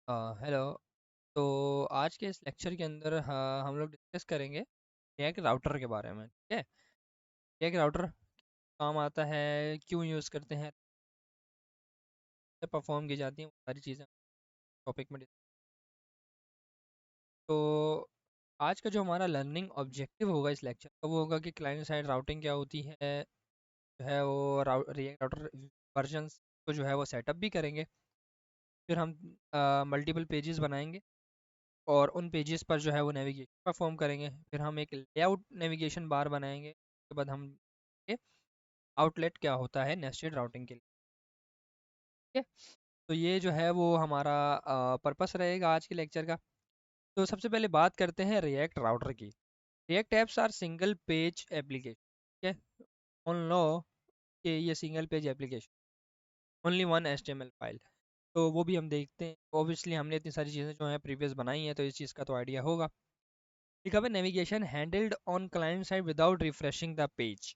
Hello. तो आज के इस लेक्चर के अंदर हम लोग डिस्कस करेंगे एक राउटर के बारे में। ठीक है। एक राउटर काम आता है, क्यों यूज़ करते हैं, परफॉर्म की जाती हैं, वो सारी चीज़ें टॉपिक में तो आज का जो हमारा लर्निंग ऑब्जेक्टिव होगा इस लेक्चर का वो होगा कि क्लाइंट साइड राउटिंग क्या होती है, जो है वो रिएक्ट राउटर वर्जन्स को जो है वो सेटअप भी करेंगे। फिर हम मल्टीपल पेजेस बनाएंगे और उन पेजेस पर जो है वो नेविगेशन परफॉर्म करेंगे। फिर हम एक लेआउट नेविगेशन बार बनाएंगे। उसके बाद हम आउटलेट क्या होता है नेस्टेड राउटिंग के लिए। ठीक है। तो ये जो है वो हमारा पर्पस रहेगा आज के लेक्चर का। तो सबसे पहले बात करते हैं रिएक्ट राउटर की। React apps are single page application. ठीक है। ऑन लो कि ये single page application, only one HTML file. तो वो भी हम देखते हैं। ऑब्वियसली हमने इतनी सारी चीज़ें जो हैं प्रीवियस बनाई हैं तो इस चीज़ का तो आइडिया होगा। लिखा हुआ navigation handled on client side without refreshing the page.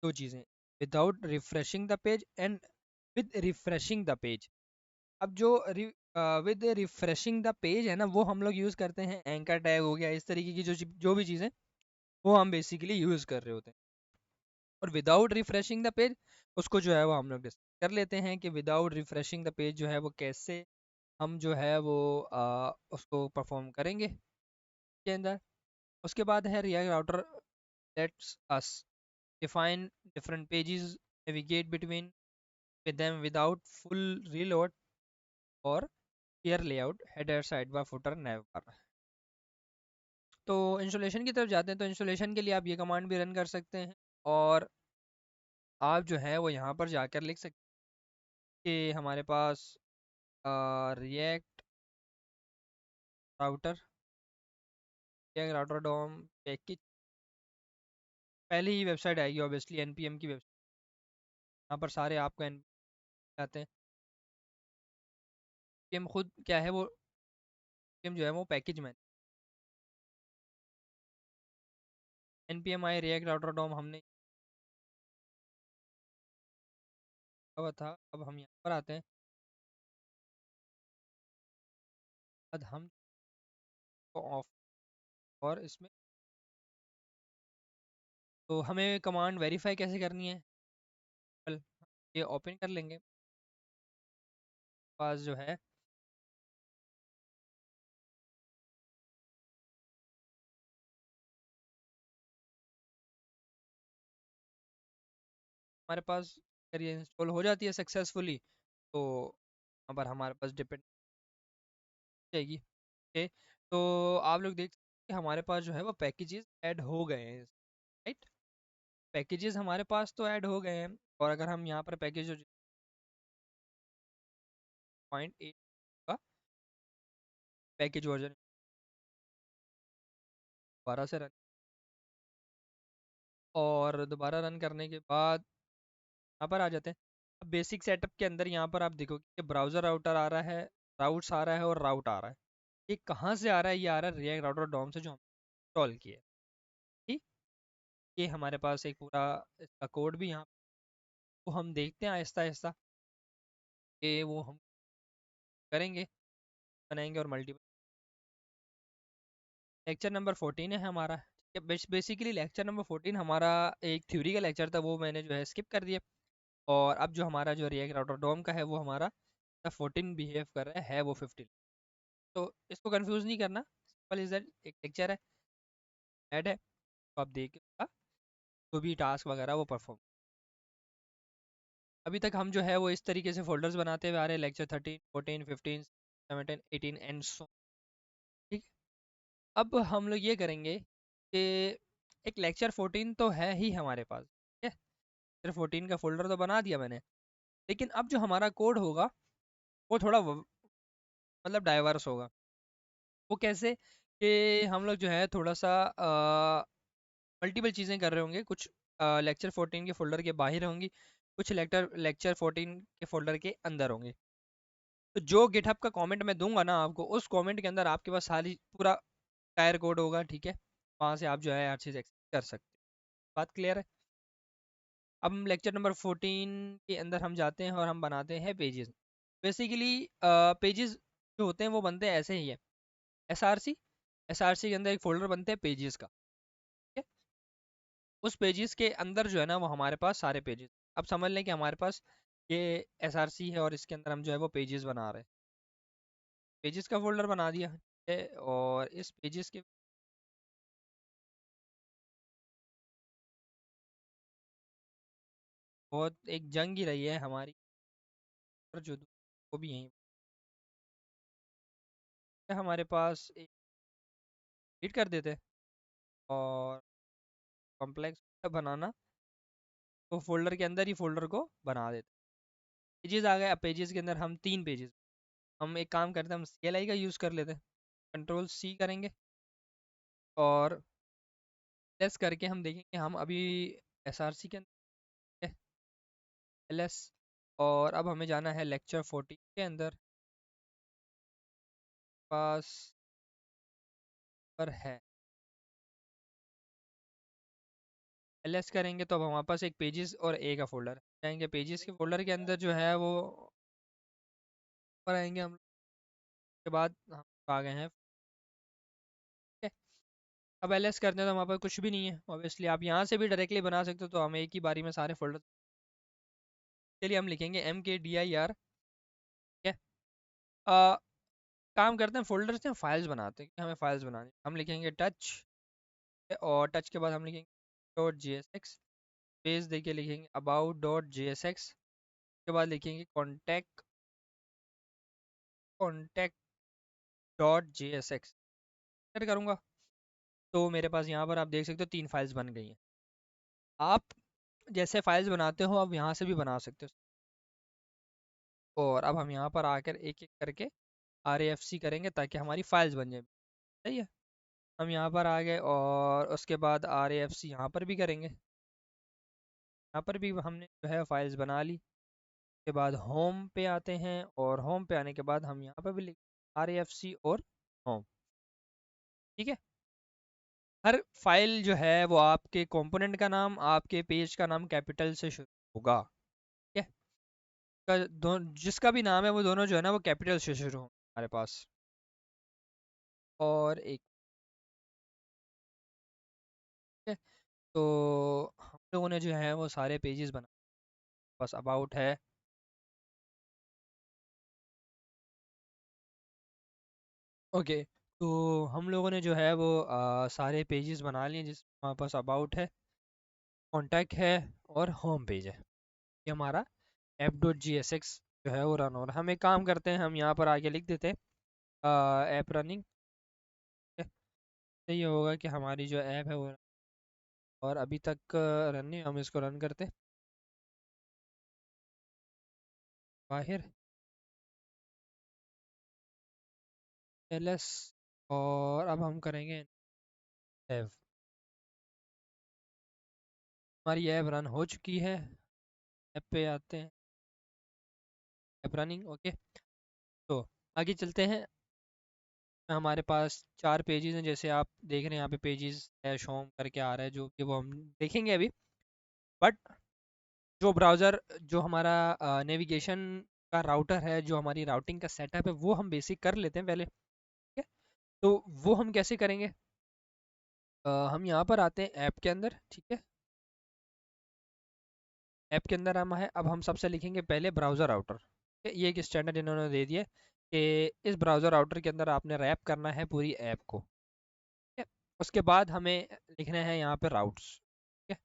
दो चीज़ें, without refreshing the page and with refreshing the page. अब जो विद रिफ्रेशिंग द पेज है ना, वो हम लोग यूज़ करते हैं एंकर टैग हो गया, इस तरीके की जो भी चीज़ें वो हम बेसिकली यूज़ कर रहे होते हैं। और विदाउट रिफ्रेशिंग द पेज उसको जो है वो हम लोग डिस्कस कर लेते हैं कि विदाउट रिफ्रेशिंग द पेज जो है वो कैसे हम जो है वो उसको परफॉर्म करेंगे के अंदर। उसके बाद है react router let's us define different pages, navigate between with them without full reload or clear layout, header, sidebar, footer, navbar। तो इंस्टॉलेशन की तरफ जाते हैं तो इंस्टॉलेशन के लिए आप ये कमांड भी रन कर सकते हैं और आप जो है वो यहाँ पर जाकर लिख सकते हैं कि हमारे पास React router, React router DOM package, पहले ही वेबसाइट आएगी ऑब्वियसली npm की वेबसाइट। यहाँ पर सारे आपको आते हैं। npm खुद क्या है वो, npm जो है वो पैकेज में npm i React router DOM हमने हुआ था। अब हम यहाँ पर आते हैं। अब हम ऑफ और इसमें तो हमें कमांड वेरीफाई कैसे करनी है, कल ये ओपन कर लेंगे। पास जो है हमारे पास अगर ये इंस्टॉल हो जाती है सक्सेसफुली तो यहाँ पर हमारे पास डिपेंड जाएगी। ओके। तो आप लोग देख सकते हैं कि हमारे पास जो है वो पैकेजेस ऐड हो गए हैं। राइट, पैकेजेस हमारे पास तो ऐड हो गए हैं। और अगर हम यहाँ पर पैकेज जो 0.8 का पैकेज वर्जन दोबारा से रन और दोबारा रन करने के बाद यहाँ पर आ जाते हैं। अब बेसिक सेटअप के अंदर यहाँ पर आप देखोगे कि ब्राउज़र राउटर आ रहा है, राउट्स आ रहा है और राउट आ रहा है। ये कहाँ से आ रहा है? ये आ रहा है रिएक्ट राउटर डॉम से जो हम इंस्टॉल किए। ठीक, ये हमारे पास एक पूरा इसका कोड भी यहाँ वो हम देखते हैं आहिस्ता आहिस्ता कि वो हम करेंगे, बनाएंगे और मल्टीपल। लेक्चर नंबर 14 है हमारा। ठीक है, बेसिकली लेक्चर नंबर 14 हमारा एक थ्योरी का लेक्चर था, वो मैंने जो है स्किप कर दिया। और अब जो हमारा जो रिएक्ट राउटर डॉम का है वो हमारा 14 बिहेव कर रहा है वो 15। तो इसको कंफ्यूज नहीं करना, सिंपल इज दैट, एक लेक्चर है, ऐड है, तो आप देख के जो भी टास्क वगैरह वो परफॉर्म। अभी तक हम जो है वो इस तरीके से फोल्डर्स बनाते हुए आ रहे हैं, लेक्चर 13 14 15 17 18 एंड सो। ठीक। अब हम लोग ये करेंगे कि एक लेक्चर 14 तो है ही हमारे पास। ठीक है, लेक्चर 14 का फोल्डर तो बना दिया मैंने। लेकिन अब जो हमारा कोड होगा वो थोड़ा मतलब डाइवर्स होगा। वो कैसे कि हम लोग जो है थोड़ा सा मल्टीपल चीज़ें कर रहे होंगे। कुछ लेक्चर 14 के फोल्डर के बाहर होंगी, कुछ लेक्चर लेक्चर 14 के फोल्डर के अंदर होंगे। तो जो गिटहब का कमेंट मैं दूंगा ना आपको, उस कमेंट के अंदर आपके पास सारी पूरा टायर कोड होगा। ठीक है, वहाँ से आप जो है हर चीज़ एक्सेस कर सकते हैं। बात क्लियर है? अब हम लेक्चर नंबर 14 के अंदर हम जाते हैं और हम बनाते हैं पेजेस। बेसिकली पेजेस जो होते हैं वो बनते हैं ऐसे ही है। एसआरसी, एसआरसी के अंदर एक फोल्डर बनते हैं पेजेस का, ठीक है। उस पेजेस के अंदर जो है ना वो हमारे पास सारे पेजेस, अब समझ लें कि हमारे पास ये एसआरसी है और इसके अंदर हम जो है वो पेजेस बना रहे हैं। पेजेस का फोल्डर बना दिया है और इस पेजेस के बहुत एक जंग ही रही है हमारी, और जो वो भी यहीं पे हमारे पास एक एडिट कर देते हैं और कॉम्प्लेक्स बनाना, तो फोल्डर के अंदर ही फोल्डर को बना देते हैं। पेजेस आ गए, अब पेजेस के अंदर हम 3 पेजेस, हम एक काम करते हैं, हम CLI का यूज़ कर लेते हैं, कंट्रोल C करेंगे और एस करके हम देखेंगे हम अभी SRC के अंदर LS, और अब हमें जाना है लेक्चर 14 के अंदर, पास पर है LS करेंगे तो अब हमारे पास एक पेजेस और A का फोल्डर जाएंगे, पेजेस के फोल्डर के अंदर जो है वो पर आएंगे हम, के बाद हम आ गए हैं, ठीक है। अब LS करते हैं तो हमारे पास कुछ भी नहीं है ऑब्वियसली, आप यहाँ से भी डायरेक्टली बना सकते हो, तो हम एक ही बारी में सारे फोल्डर के लिए हम लिखेंगे MKDIR, ठीक है। अ, काम करते हैं फोल्डर से फाइल्स बनाते हैं कि हमें फाइल्स बनानी, हम लिखेंगे टच, और टच के बाद हम लिखेंगे .jsx, पेज देके लिखेंगे about.jsx, के बाद लिखेंगे contact.jsx, एंटर करूँगा तो मेरे पास यहाँ पर आप देख सकते हो 3 फाइल्स बन गई हैं। आप जैसे फाइल्स बनाते हो अब यहाँ से भी बना सकते हो, और अब हम यहाँ पर आकर एक एक करके RAFC करेंगे ताकि हमारी फाइल्स बन जाए, सही है। हम यहाँ पर आ गए और उसके बाद RAFC यहाँ पर भी करेंगे, यहाँ पर भी हमने जो है फाइल्स बना ली। के बाद होम पे आते हैं और होम पे आने के बाद हम यहाँ पर भी लिख RAFC और होम, ठीक है। हर फाइल जो है वो आपके कंपोनेंट का नाम, आपके पेज का नाम कैपिटल से शुरू होगा, ठीक है। जिसका भी नाम है वो दोनों जो है ना वो कैपिटल से शुरू होंगे हमारे पास। और एक, ठीक है, तो हम लोगों ने जो है वो सारे पेजेस बना, बस अबाउट है, ओके। तो हम लोगों ने जो है वो सारे पेजेस बना लिए, जिस हमारे पास अबाउट है, कॉन्टैक्ट है और होम पेज है, ये हमारा app.jsx जो है वो रन हो रहा है। हम एक काम करते हैं, हम यहाँ पर आके लिख देते हैं ऐप रनिंग, तो ये होगा कि हमारी जो ऐप है वो, और अभी तक रन नहीं, हम इसको रन करते हैं बाहर LS, और अब हम करेंगे ऐप, हमारी ऐप रन हो चुकी है, ऐप पे आते हैं, ऐप रनिंग, ओके। तो आगे चलते हैं, हमारे पास 4 पेजेस हैं, जैसे आप देख रहे हैं यहाँ पे पेजेस डैश होम करके आ रहा है, जो कि वो हम देखेंगे अभी। बट जो ब्राउज़र, जो हमारा नेविगेशन का राउटर है, जो हमारी राउटिंग का सेटअप है, वो हम बेसिक कर लेते हैं पहले, ठीक है। तो वो हम कैसे करेंगे, हम यहाँ पर आते हैं ऐप के अंदर, ठीक है। ऐप के अंदर हम है, अब हम सबसे लिखेंगे पहले ब्राउज़र राउटर, ये एक स्टैंडर्ड इन्होंने दे दिया है कि इस ब्राउज़र राउटर के अंदर आपने रैप करना है पूरी ऐप को, ठीक है। उसके बाद हमें लिखना है यहाँ पे राउट्स, ठीक है।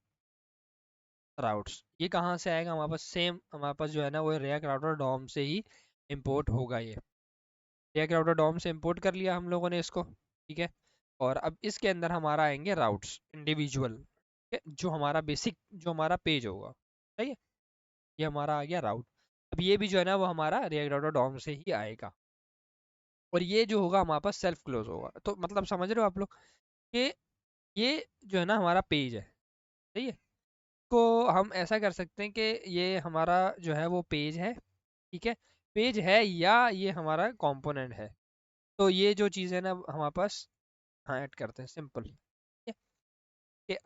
राउट्स ये कहाँ से आएगा, हमारे पास सेम, हमारे पास जो है ना वो रिएक्ट राउटर डॉम से ही इंपोर्ट होगा, ये रिएक्ट राउटर डॉम से इंपोर्ट कर लिया हम लोगों ने इसको, ठीक है। और अब इसके अंदर हमारा आएंगे राउट्स इंडिविजुअल, ठीक है, जो हमारा बेसिक, जो हमारा पेज होगा, सही है। ये हमारा आ गया राउट। अब ये भी जो है ना वो हमारा रिएक्ट राउटर डॉम से ही आएगा, और ये जो होगा हमारे पास सेल्फ क्लोज होगा, तो मतलब समझ रहे हो आप लोग कि ये जो है ना हमारा पेज है, सही है। को हम ऐसा कर सकते हैं कि ये हमारा जो है वो पेज है, ठीक है, पेज है, या ये हमारा कंपोनेंट है, तो ये जो चीज़ है ना हमारे पास, हाँ ऐड करते हैं सिंपल, ठीक है। के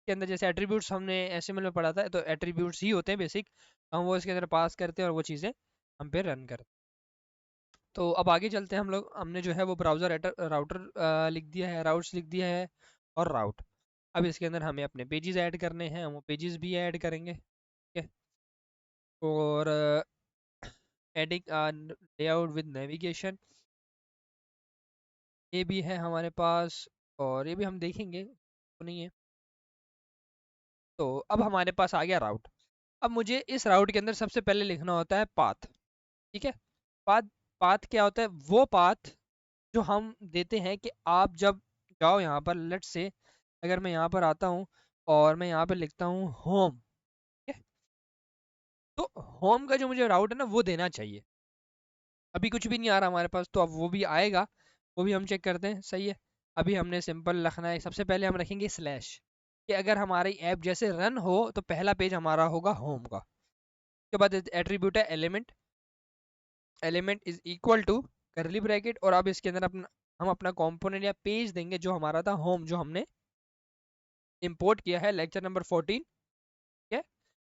अंदर जैसे एट्रीब्यूट्स हमने HTML में पढ़ा था, तो एट्रीब्यूट्स ही होते हैं बेसिक, हम वो इसके अंदर पास करते हैं और वो चीज़ें हम पे रन करते तो अब आगे चलते हैं हम लोग। हमने जो है वो ब्राउज़र राउटर लिख दिया है, राउट्स लिख दिया है और राउट। अब इसके अंदर हमें अपने पेजेस ऐड करने हैं, हम वो पेजेस भी ऐड करेंगे, ठीक है। और एडिंग लेआउट विद नेविगेशन, ये भी है हमारे पास, और ये भी हम देखेंगे तो नहीं है। तो अब हमारे पास आ गया राउट। अब मुझे इस राउट के अंदर सबसे पहले लिखना होता है पाथ, ठीक है। पाथ, पाथ क्या होता है? वो पाथ जो हम देते हैं कि आप जब जाओ यहाँ पर, लेट्स से अगर मैं यहाँ पर आता हूँ और मैं यहाँ पर लिखता हूँ होम, ठीक है, तो होम का जो मुझे राउट है ना वो देना चाहिए। अभी कुछ भी नहीं आ रहा हमारे पास, तो अब वो भी आएगा, वो भी हम चेक करते हैं, सही है। अभी हमने सिंपल रखना है, सबसे पहले हम रखेंगे स्लैश, कि अगर हमारी ऐप जैसे रन हो तो पहला पेज हमारा होगा होम का। उसके बाद एट्रीब्यूट है element, element is equal to curly bracket, और अब इसके अंदर अपना हम अपना कंपोनेंट या पेज देंगे जो हमारा था होम, जो हमने इंपोर्ट किया है लेक्चर नंबर 14 के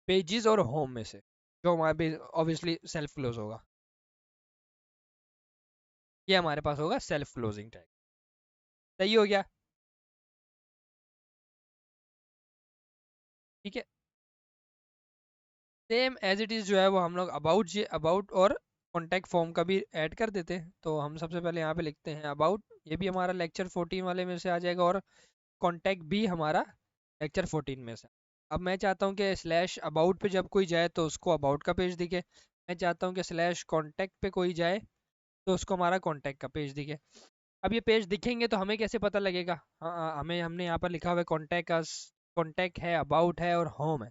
पेजेस और होम में से, जो हमारे ऑब्वियसली सेल्फ क्लोज होगा। ये हमारे पास होगा सेल्फ क्लोजिंग टैग। सही हो गया, ठीक है। सेम एज इट इज़ जो है वो हम लोग अबाउट और कॉन्टैक्ट फॉर्म का भी ऐड कर देते हैं। तो हम सबसे पहले यहाँ पे लिखते हैं अबाउट, ये भी हमारा लेक्चर 14 वाले में से आ जाएगा, और कॉन्टैक्ट भी हमारा लेक्चर 14 में से। अब मैं चाहता हूँ कि स्लैश अबाउट पे जब कोई जाए तो उसको अबाउट का पेज दिखे, मैं चाहता हूँ कि स्लैश कॉन्टैक्ट पे कोई जाए तो उसको हमारा कॉन्टैक्ट का पेज दिखे। अब ये पेज दिखेंगे तो हमें कैसे पता लगेगा? हाँ हमें, हमने यहाँ पर लिखा हुआ है कॉन्टैक्ट का, कॉन्टैक्ट है, अबाउट है और होम है।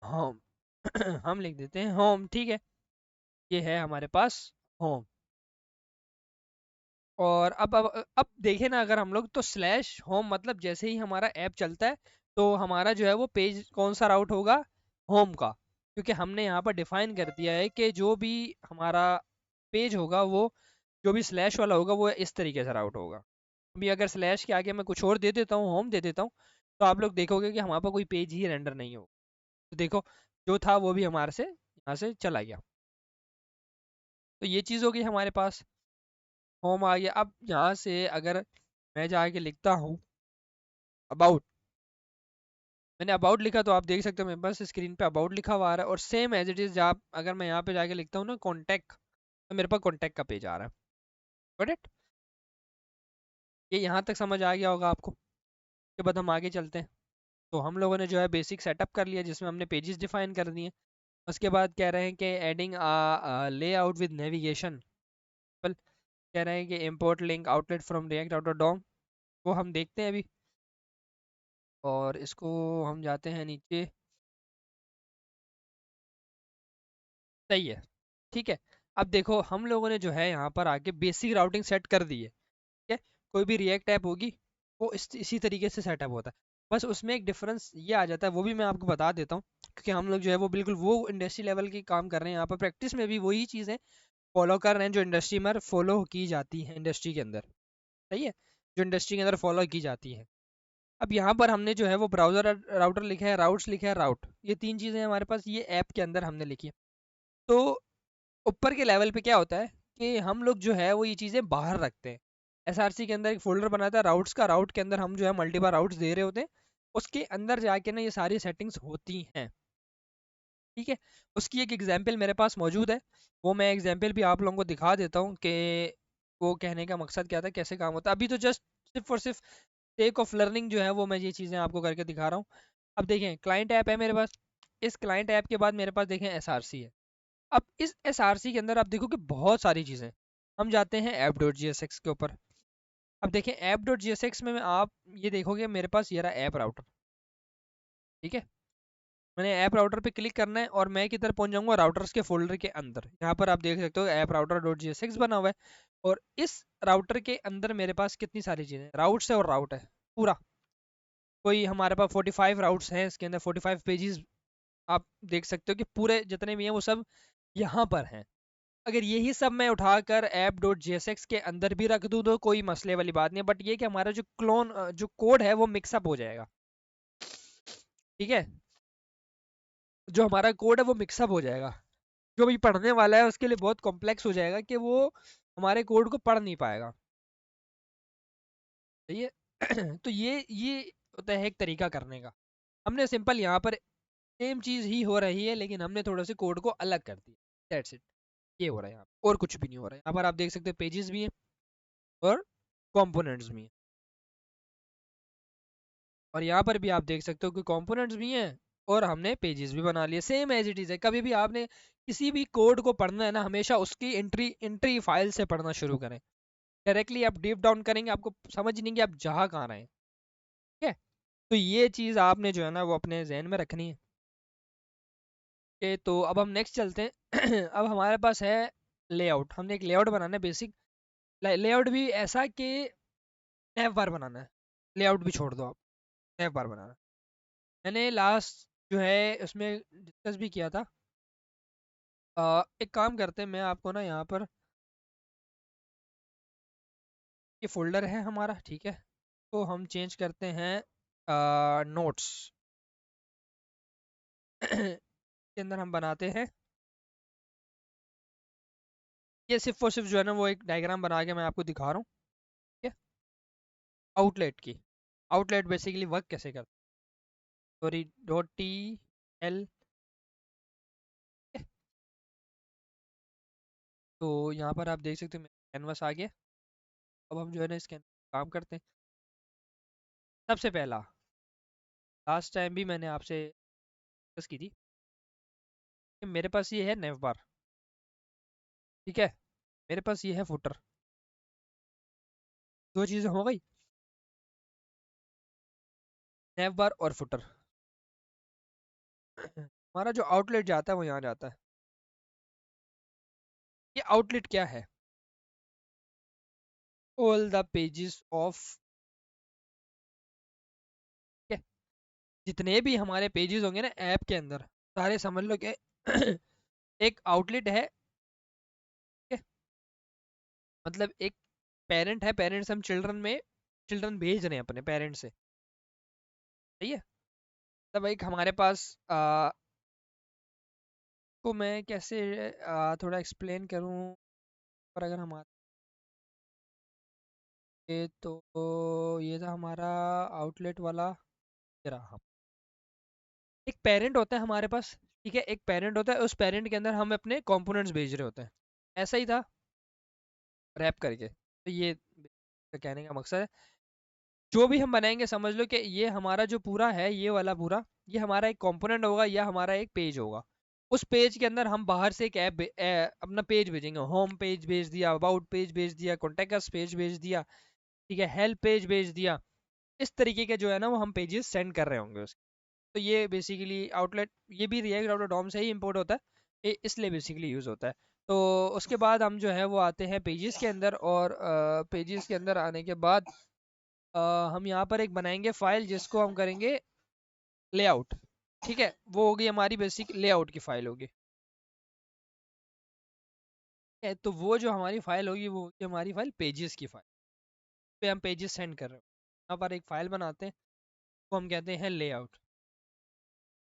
होम हम लिख देते हैं होम, ठीक है। ये है हमारे पास होम। और अब देखें ना अगर हम लोग, तो स्लैश होम मतलब जैसे ही हमारा ऐप चलता है तो हमारा जो है वो पेज कौन सा राउट होगा? होम का, क्योंकि हमने यहाँ पर डिफाइन कर दिया है कि जो भी हमारा पेज होगा वो, जो भी स्लैश वाला होगा वो इस तरीके से राउट होगा। अभी अगर स्लैश के आगे मैं कुछ और दे देता हूँ, होम दे देता हूँ, तो आप लोग देखोगे कि हमारे पास कोई पेज ही रेंडर नहीं होगा। तो देखो, जो था वो भी हमारे से यहाँ से चला गया। तो ये चीज़ होगी हमारे पास, होम आ गया। अब यहाँ से अगर मैं जाके लिखता हूँ अबाउट, मैंने अबाउट लिखा तो आप देख सकते हो मेरे पास स्क्रीन पे अबाउट लिखा हुआ आ रहा है, और सेम एज इट इज आप अगर मैं यहाँ पे जाके लिखता हूँ ना कॉन्टैक्ट, तो मेरे पास कॉन्टैक्ट का पेज आ रहा है। Got it? ये यहाँ तक समझ आ गया होगा आपको। उसके बाद हम आगे चलते हैं। तो हम लोगों ने जो है बेसिक सेटअप कर लिया जिसमें हमने पेजेस डिफाइन कर दिए। उसके बाद कह रहे हैं कि एडिंग लेआउट विद नेविगेशन, कह रहे हैं कि import link outlet from React router DOM, वो हम देखते हैं अभी। और इसको हम जाते हैं नीचे, सही है, ठीक है। अब देखो हम लोगों ने जो है यहाँ पर आके बेसिक राउटिंग सेट कर दी है, ठीक है। कोई भी रिएक्ट ऐप होगी वो इसी तरीके से सेटअप होता है। बस उसमें एक डिफरेंस ये आ जाता है, वो भी मैं आपको बता देता हूँ, क्योंकि हम लोग जो है वो बिल्कुल वो इंडस्ट्री लेवल की काम कर रहे हैं यहाँ पर, प्रैक्टिस में भी वही चीज़ें फॉलो कर रहे हैं जो इंडस्ट्री में फॉलो की जाती है इंडस्ट्री के अंदर, सही है, जो इंडस्ट्री के अंदर फॉलो की जाती है। अब यहाँ पर हमने जो है वो ब्राउजर राउटर लिखा है, राउट्स लिखा है, राउट, ये तीन चीज़ें हमारे पास ये ऐप के अंदर हमने लिखी है। तो ऊपर के लेवल पे क्या होता है कि हम लोग जो है वो ये चीज़ें बाहर रखते हैं। एसआरसी के अंदर एक फोल्डर बनाता है राउट्स का, राउट के अंदर हम जो है मल्टीपल राउट्स दे रहे होते हैं, उसके अंदर जाके ना ये सारी सेटिंग्स होती हैं, ठीक है। उसकी एक एग्जांपल मेरे पास मौजूद है, वो मैं एग्जांपल भी आप लोगों को दिखा देता हूँ कि वो कहने का मकसद क्या था, कैसे काम होता है। अभी तो जस्ट सिर्फ और सिर्फ टेक ऑफ लर्निंग जो है वो मैं ये चीज़ें आपको करके दिखा रहा हूँ। अब देखें क्लाइंट ऐप है मेरे पास, इस क्लाइंट ऐप के बाद मेरे पास देखें एसआरसी है। अब इस एसआरसी के अंदर आप देखो कि बहुत सारी चीज़ें, हम जाते हैं app dot G S x के ऊपर। अब देखें app dot G S x में आप ये देखोगे मेरे पास ये रहा ऐप राउटर, ठीक है। मैंने ऐप राउटर पे क्लिक करना है और मैं किधर पहुंच जाऊंगा? राउटर्स के फोल्डर के अंदर। यहाँ पर आप देख सकते हो app router dot G S x बना हुआ है, और इस राउटर के अंदर मेरे पास कितनी सारी चीज़ें, राउट्स है और राउट है पूरा। कोई हमारे पास 45 राउट्स हैं, इसके अंदर 45 पेजेस आप देख सकते हो कि पूरे जितने भी हैं वो सब यहाँ पर हैं। अगर यही सब मैं उठाकर app dot G S x के अंदर भी रख दूँ तो कोई मसले वाली बात नहीं है, बट ये कि हमारा जो जो कोड है वो मिक्सअप हो जाएगा, ठीक है। जो हमारा कोड है वो मिक्सअप हो जाएगा। जो भी पढ़ने वाला है उसके लिए बहुत कॉम्प्लेक्स हो जाएगा कि वो हमारे कोड को पढ़ नहीं पाएगा। सही है। तो ये होता है एक तरीका करने का। हमने सिंपल यहाँ पर सेम चीज़ ही हो रही है लेकिन हमने थोड़ा से कोड को अलग कर दिया। That's it. ये हो रहा है यहाँ पर, और कुछ भी नहीं हो रहा है। यहाँ पर आप देख सकते हो पेजेस भी हैं और कंपोनेंट्स भी हैं। और यहाँ पर भी आप देख सकते हो कि कंपोनेंट्स भी हैं और हमने पेजेस भी बना लिए। सेम एज इट इज़ है। कभी भी आपने किसी भी कोड को पढ़ना है ना, हमेशा उसकी एंट्री फाइल से पढ़ना शुरू करें। डायरेक्टली आप डीप डाउन करेंगे आपको समझ नहीं कि आप जहाँ कहाँ रहे हैं। ठीक है। तो ये चीज़ आपने जो है ना वो अपने जहन में रखनी है। ओके, तो अब हम नेक्स्ट चलते हैं। अब हमारे पास है लेआउट। हमने एक लेआउट बनाना है बेसिक। लेआउट भी ऐसा कि नैव बार बनाना है। लेआउट भी छोड़ दो आप, नैव बार बनाना है। मैंने लास्ट जो है उसमें डिस्कस भी किया था। एक काम करते हैं, मैं आपको ना यहाँ पर ये फोल्डर है हमारा, ठीक है। तो हम चेंज करते हैं नोट्स। के अंदर हम बनाते हैं, ये सिर्फ और सिर्फ जो है ना वो एक डायग्राम बना के मैं आपको दिखा रहा हूँ। ठीक है। आउटलेट की, आउटलेट बेसिकली वर्क कैसे करता है। Sorry, dot T L. तो यहाँ पर आप देख सकते हो कैनवास आ गया। अब हम जो है ना इसके अंदर काम करते हैं। सबसे पहला, लास्ट टाइम भी मैंने आपसे डिस्कस की थी कि मेरे पास ये है नेव बार। ठीक है। मेरे पास ये है फुटर। दो चीज़ें हो गई, नेव बार और फुटर। हमारा जो आउटलेट जाता है वो यहाँ जाता है। ये आउटलेट क्या है? ऑल द पेजेस ऑफ, जितने भी हमारे पेजेस होंगे ना ऐप के अंदर, सारे समझ लो कि एक आउटलेट है। ठीक है? मतलब एक पेरेंट है, पेरेंट्स हम चिल्ड्रन में, चिल्ड्रन भेज रहे हैं अपने पेरेंट्स से। सही है। तब एक हमारे पास को मैं कैसे थोड़ा एक्सप्लेन करूं। और अगर हम आते तो ये था हमारा आउटलेट वाला। ये रहा। एक पेरेंट होता है हमारे पास। ठीक है, एक पेरेंट होता है, उस पेरेंट के अंदर हम अपने कंपोनेंट्स भेज रहे होते हैं। ऐसा ही था रैप करके। तो ये कहने का मकसद है, जो भी हम बनाएंगे समझ लो कि ये हमारा जो पूरा है, ये वाला पूरा, ये हमारा एक कंपोनेंट होगा या हमारा एक पेज होगा। उस पेज के अंदर हम बाहर से एक अपना पेज भेजेंगे। होम पेज भेज दिया, अबाउट पेज भेज दिया, कॉन्टेक्ट पेज भेज दिया। ठीक है, हेल्प पेज भेज दिया। इस तरीके के जो है ना वो हम पेजेस सेंड कर रहे होंगे उसके। तो ये बेसिकली आउटलेट, ये भी रिएक्ट आउट डॉम से ही इंपोर्ट होता है। इसलिए बेसिकली यूज़ होता है। तो उसके बाद हम जो है वो आते हैं पेजेस के अंदर, और पेजेस के अंदर आने के बाद अ, हम यहाँ पर एक बनाएंगे फाइल जिसको हम करेंगे लेआउट। ठीक है, वो होगी हमारी बेसिक लेआउट की फाइल होगी। ठीक है, तो वो जो हमारी फाइल होगी वो होगी हमारी फाइल पेजेस की फाइल, पे हम पेजेस सेंड कर रहे हो। यहाँ पर एक फाइल बनाते हैं, वो हम कहते हैं layout.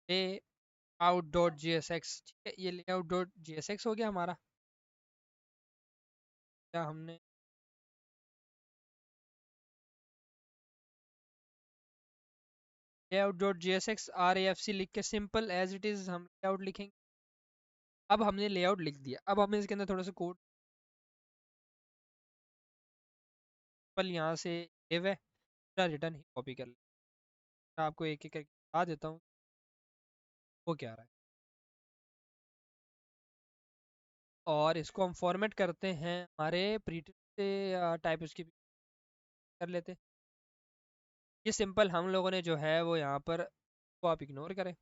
Layout dot G S X. ठीक है, ये layout dot G S X हो गया हमारा। क्या हमने layout dot G S X R A F C लिख के सिंपल एज इट इज़ हम लेआउट लिखेंगे। अब हमने लेआउट लिख दिया, अब हमें इसके अंदर थोड़ा सा कोड पल यहाँ से सेव है, पूरा रिटर्न ही कॉपी कर ले। मैं आपको एक एक करके बता देता हूँ वो क्या रहा है। और इसको हम फॉर्मेट करते हैं हमारे प्रीटी से, टाइप इसकी कर लेते हैं। ये सिंपल हम लोगों ने जो है वो यहाँ पर, वो आप इग्नोर करें।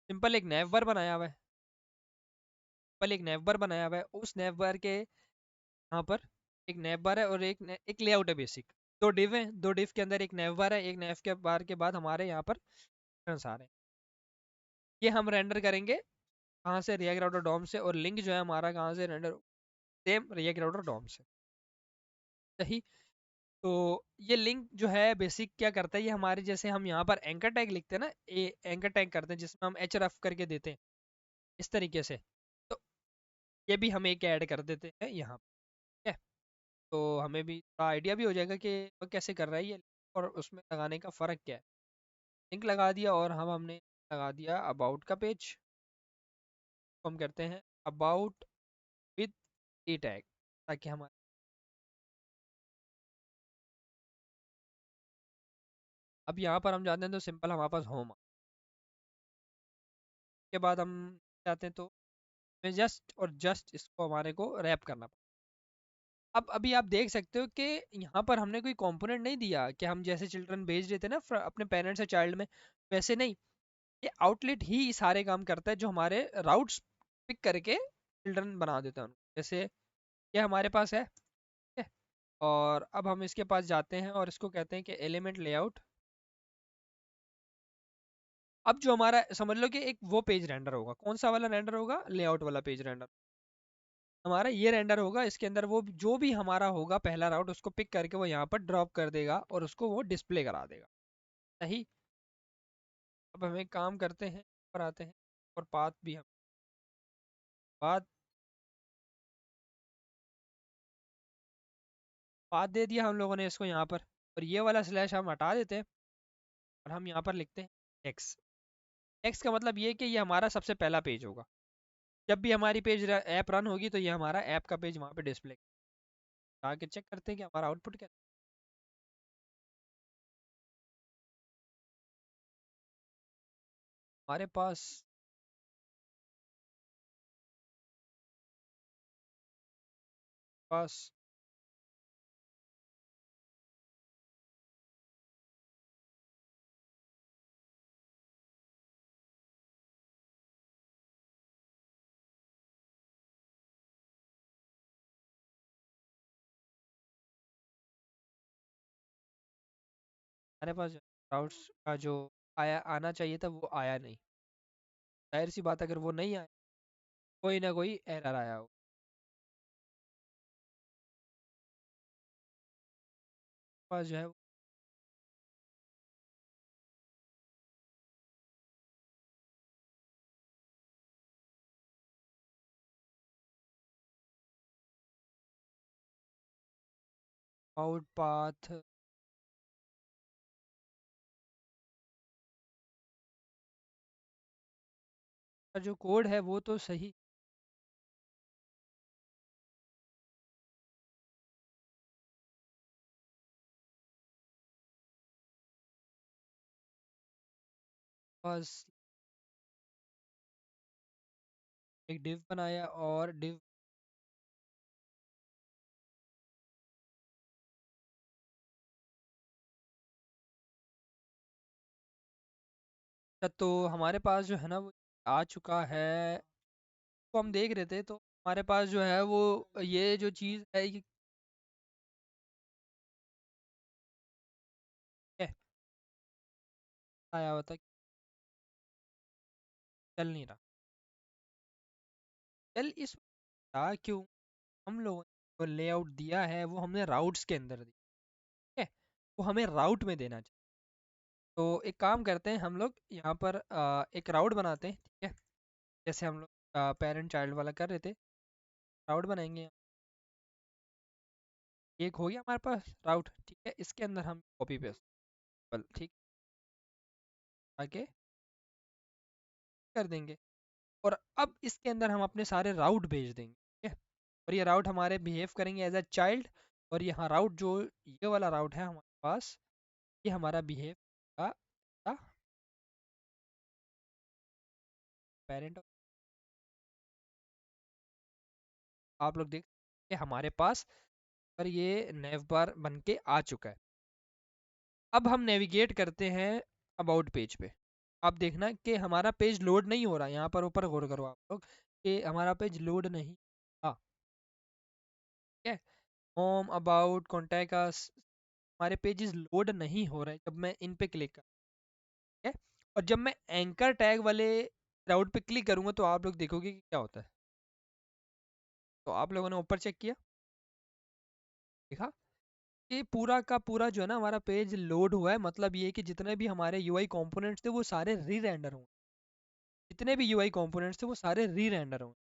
सिंपल एक नैव बार बनाया हुआ है। सिंपल एक नैव बार बनाया हुआ है, उस नैव बार के यहाँ पर एक नैव बार है और एक लेआउट है बेसिक। दो डिव है, दो डिव के अंदर एक नैव बार है, एक नैव के बार के बाद हमारे यहाँ पर reference आ रहे हैं। ये हम रेंडर करेंगे कहाँ से, रिएक्ट राउटर डॉम से। और लिंक जो है हमारा कहाँ से render, same react router DOM से। सही। तो ये लिंक जो है बेसिक क्या करता है, ये हमारे जैसे हम यहाँ पर एंकर टैग लिखते हैं ना, ये एंकर टैग करते हैं जिसमें हम एच रफ करके देते हैं। इस तरीके से। तो ये भी हम एक ऐड कर देते हैं यहाँ पे, ठीक है। तो हमें भी थोड़ा आइडिया भी हो जाएगा कि वो कैसे कर रहा है ये, और उसमें लगाने का फ़र्क क्या है। लिंक लगा दिया, और हमने लगा दिया अबाउट का पेज। हम करते हैं अबाउट विद ई टैग, ताकि हमारे, अब यहाँ पर हम जाते हैं तो सिंपल हमारे पास होम के बाद हम जाते हैं तो हमें जस्ट और जस्ट इसको हमारे को रैप करना पड़ेगा। अब अभी आप देख सकते हो कि यहाँ पर हमने कोई कंपोनेंट नहीं दिया कि हम जैसे चिल्ड्रन भेज देते हैं ना अपने पेरेंट्स या चाइल्ड में, वैसे नहीं। ये आउटलेट ही सारे काम करता है, जो हमारे राउट्स पिक करके चिल्ड्रन बना देता है उनको। जैसे ये हमारे पास है, ठीक है। और अब हम इसके पास जाते हैं और इसको कहते हैं कि एलिमेंट लेआउट। अब जो हमारा, समझ लो कि एक वो पेज रेंडर होगा, कौन सा वाला रेंडर होगा, लेआउट वाला पेज रेंडर हमारा ये रेंडर होगा। इसके अंदर वो जो भी हमारा होगा पहला राउट, उसको पिक करके वो यहाँ पर ड्रॉप कर देगा और उसको वो डिस्प्ले करा देगा। सही। अब हम एक काम करते हैं, पर आते हैं, और पाथ भी हम पाथ पाथ दे दिया हम लोगों ने इसको यहाँ पर। और ये वाला स्लैश हम हटा देते हैं, और हम यहाँ पर लिखते हैं एक्स। एक्स का मतलब ये कि ये हमारा सबसे पहला पेज होगा। जब भी हमारी पेज ऐप रन होगी तो ये हमारा ऐप का पेज वहाँ पे डिस्प्ले। आके चेक करते हैं कि हमारा आउटपुट क्या है। हमारे पास हमारे पास राउट्स का जो आया आना चाहिए था वो आया नहीं। जाहिर सी बात है, अगर वो नहीं आया, कोई ना कोई एरर आया हो। पास जो है आउट पाथ का जो कोड है वो तो सही। बस एक डिव बनाया, और डिव का तो हमारे पास जो है ना वो आ चुका है। तो हम देख रहे थे तो हमारे पास जो है वो ये जो चीज़ है ये है, आया हुआ था, चल नहीं रहा। चल इस था क्यों, हम लोगों ने जो लेआउट दिया है वो हमने राउट्स के अंदर दिया, ठीक है। वो हमें राउट में देना चाहिए। तो एक काम करते हैं हम लोग यहाँ पर एक राउट बनाते हैं, ठीक है। जैसे हम लोग पेरेंट चाइल्ड वाला कर रहे थे, राउट बनाएंगे। एक हो गया हमारे पास राउट, ठीक है। इसके अंदर हम कॉपी पेस्ट, ठीक, आके कर देंगे। और अब इसके अंदर हम अपने सारे राउट भेज देंगे, ठीक है। और ये राउट हमारे बिहेव करेंगे एज अ चाइल्ड। और यहाँ राउट जो ये वाला राउट है हमारे पास, ये हमारा बिहेव का पेरेंट। आप लोग देख कि हमारे पास पर ये नेव बार बन के आ चुका है। अब हम नेविगेट करते हैं अबाउट पेज पे। आप देखना कि हमारा पेज लोड नहीं हो रहा। यहाँ पर ऊपर गौर करो आप लोग कि हमारा पेज लोड नहीं, हाँ, ठीक है। होम, अबाउट, कॉन्टैक्ट अस, हमारे पेजेस लोड नहीं हो रहे जब मैं इन पे क्लिक कर, ठीक है। और जब मैं एंकर टैग वाले राउट पे क्लिक करूंगा तो आप लोग देखोगे कि क्या होता है। तो आप लोगों ने ऊपर चेक किया, देखा कि पूरा का पूरा जो है ना हमारा पेज लोड हुआ है। मतलब ये कि जितने भी हमारे यूआई कंपोनेंट्स थे वो सारे री रेंडर हुए। जितने भी यूआई कंपोनेंट्स थे वो सारे री रेंडर होंगे।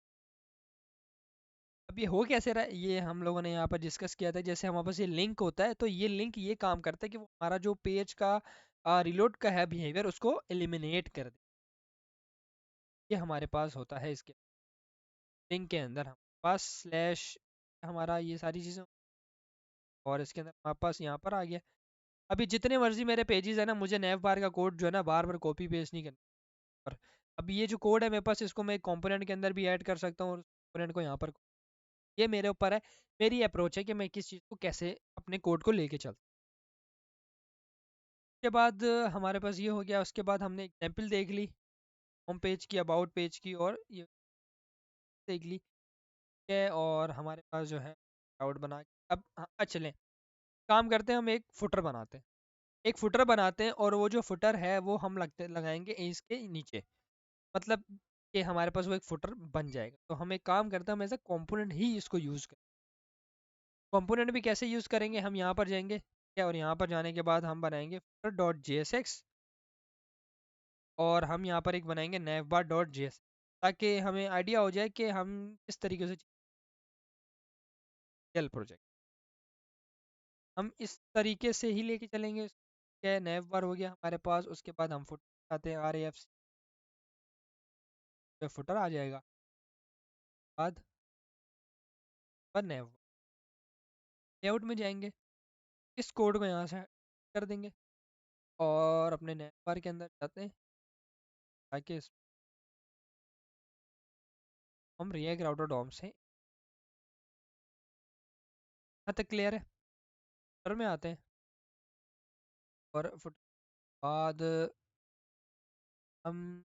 अब ये हो कैसे रहा है, ये हम लोगों ने यहाँ पर डिस्कस किया था। जैसे हमारे पास ये लिंक होता है, तो ये लिंक ये काम करता है कि वो हमारा जो पेज का रिलोड का है बिहेवियर, उसको एलिमिनेट कर दे। ये हमारे पास होता है इसके लिंक के अंदर हमारे पास स्लैश हमारा ये सारी चीज़ें, और इसके अंदर हमारे पास यहाँ पर आ गया। अभी जितने मर्जी मेरे पेजेस है ना, मुझे नेव बार का कोड जो है ना बार बार कॉपी पेस्ट नहीं करना। और अब ये जो कोड है मेरे पास, इसको मैं एक कंपोनेंट के अंदर भी ऐड कर सकता हूँ और कंपोनेंट को यहाँ पर, ये मेरे ऊपर है। मेरी अप्रोच है कि मैं किस चीज़ को कैसे अपने कोड को लेके चलता। उसके बाद हमारे पास ये हो गया। उसके बाद हमने एग्जाम्पल देख ली होम पेज की, अबाउट पेज की, और ये देख ली है। और हमारे पास जो है आउट बना के अब चलें काम करते हैं। हम एक फुटर बनाते हैं, एक फुटर बनाते हैं, और वो जो फुटर है वो हम लगाएंगे इसके नीचे। मतलब कि हमारे पास वो एक फुटर बन जाएगा। तो हम एक काम करते हैं, हम एज ए कॉम्पोनेंट ही इसको यूज़ करें। कॉम्पोनेंट भी कैसे यूज़ करेंगे, हम यहाँ पर जाएंगे क्या, और यहाँ पर जाने के बाद हम बनाएंगे फुटर डॉट JSX, और हम यहाँ पर एक बनाएंगे navbar डॉट JS, ताकि हमें आइडिया हो जाए कि हम किस तरीके से चल प्रोजेक्ट हम इस तरीके से ही लेके चलेंगे। क्या navbar हो गया हमारे पास। उसके बाद हम फुटर आते हैं RAF पे, फुटर आ जाएगा। बाद पर nav लेआउट में जाएंगे, इस कोड को यहाँ से कर देंगे, और अपने navbar के अंदर जाते हैं, ताकि हम रिएक्ट राउटर डॉम से यहाँ तक क्लियर है। फुटर में आते हैं, और फुटर बाद हम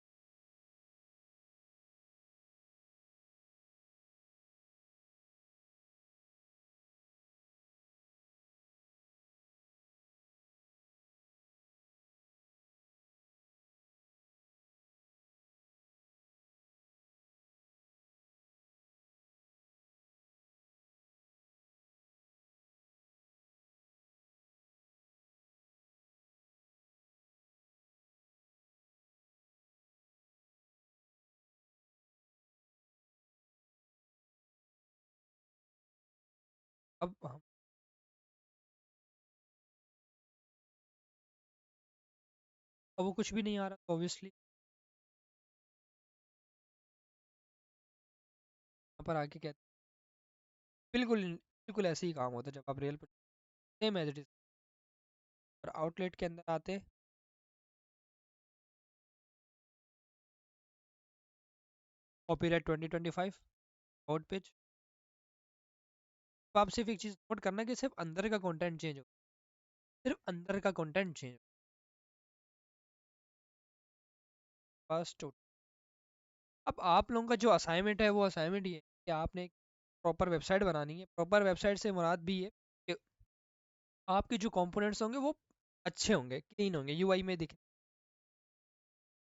हम अब वो कुछ भी नहीं आ रहा ऑब्वियसली। यहाँ पर आके कहते बिल्कुल बिल्कुल ऐसे ही काम होता है जब आप real same as it is. और आउटलेट के अंदर आते हैं, कॉपीराइट 2025 आउट पेज। तो आप सिर्फ एक चीज़ नोट करना कि सिर्फ अंदर का कंटेंट चेंज हो, सिर्फ अंदर का कंटेंट चेंज हो। बस तो अब आप लोगों का जो असाइनमेंट है वो असाइनमेंट ये है कि आपने एक प्रॉपर वेबसाइट बनानी है। प्रॉपर वेबसाइट से मुराद भी है कि आपके जो कंपोनेंट्स होंगे वो अच्छे होंगे, क्लीन होंगे, यूआई में दिखे,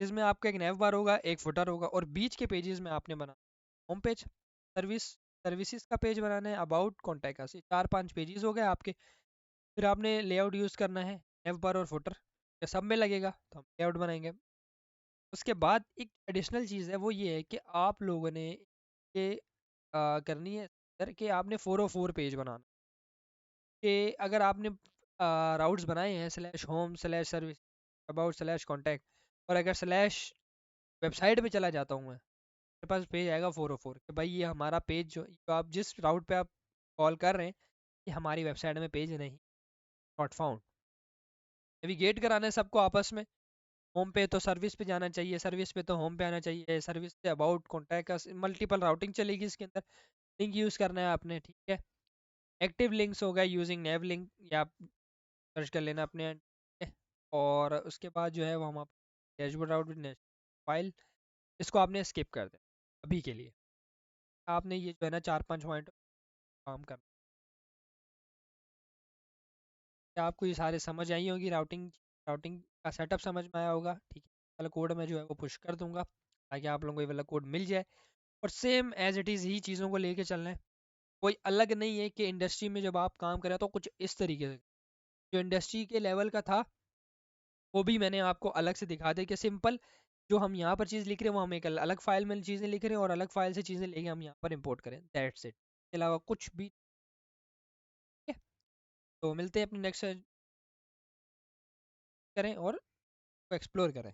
जिसमें आपका एक नेव बार होगा, एक फुटर होगा, और बीच के पेजेस में आपने बना होम पेज, सर्विस, सर्विसेज का पेज बनाना है, अबाउट, कॉन्टैक्ट, ऐसे 4-5 पेजेस हो गए आपके। फिर आपने लेआउट यूज़ करना है, नेव बार और फुटर, ये सब में लगेगा तो हम लेआउट बनाएंगे। उसके बाद एक एडिशनल चीज़ है, वो ये है कि आप लोगों ने ये करनी है सर, कि आपने 404 पेज बनाना। कि अगर आपने राउट्स बनाए हैं slash home slash service about slash contact, और अगर स्लैश वेबसाइट पे चला जाता हूँ मैं, मेरे पास पेज आएगा 404 कि भाई ये हमारा पेज जो आप जिस राउट पे आप कॉल कर रहे हैं, ये हमारी वेबसाइट में पेज नहीं, नॉट फाउंड। नेविगेट कराना है सबको आपस में। होम पे तो सर्विस पे जाना चाहिए, सर्विस पे तो होम पे आना चाहिए, सर्विस से अबाउट कॉन्टैक्ट का मल्टीपल राउटिंग चलेगी इसके अंदर। लिंक यूज़ करना है आपने, ठीक है। एक्टिव लिंक्स हो गए यूजिंग नेव लिंक, या आप सर्च कर लेना अपने end पे। और उसके बाद जो है वो हम डैशबोर्ड आउट विद फाइल, इसको आपने स्किप कर दें अभी के लिए। आपने ये जो है ना 4-5 पॉइंट काम करना है। आपको ये सारे समझ आई होगी, राउटिंग राउटिंग का सेटअप समझ में आया होगा, ठीक है। वाला कोड मैं जो है वो पुश कर दूंगा, ताकि आप लोगों को ये वाला कोड मिल जाए, और सेम एज इट इज़ ही चीज़ों को लेके चलना है। कोई अलग नहीं है कि इंडस्ट्री में जब आप काम करें तो कुछ इस तरीके से, जो इंडस्ट्री के लेवल का था वो भी मैंने आपको अलग से दिखा दे कि सिंपल जो हम यहाँ पर चीज़ लिख रहे हैं वो हम एक अलग फाइल में चीज़ें लिख रहे हैं और अलग फाइल से चीज़ें लेके हम यहाँ पर इंपोर्ट करें, दैट्स इट। इसके अलावा कुछ भी नहीं है। तो मिलते हैं अपने नेक्स्ट करें और एक्सप्लोर करें।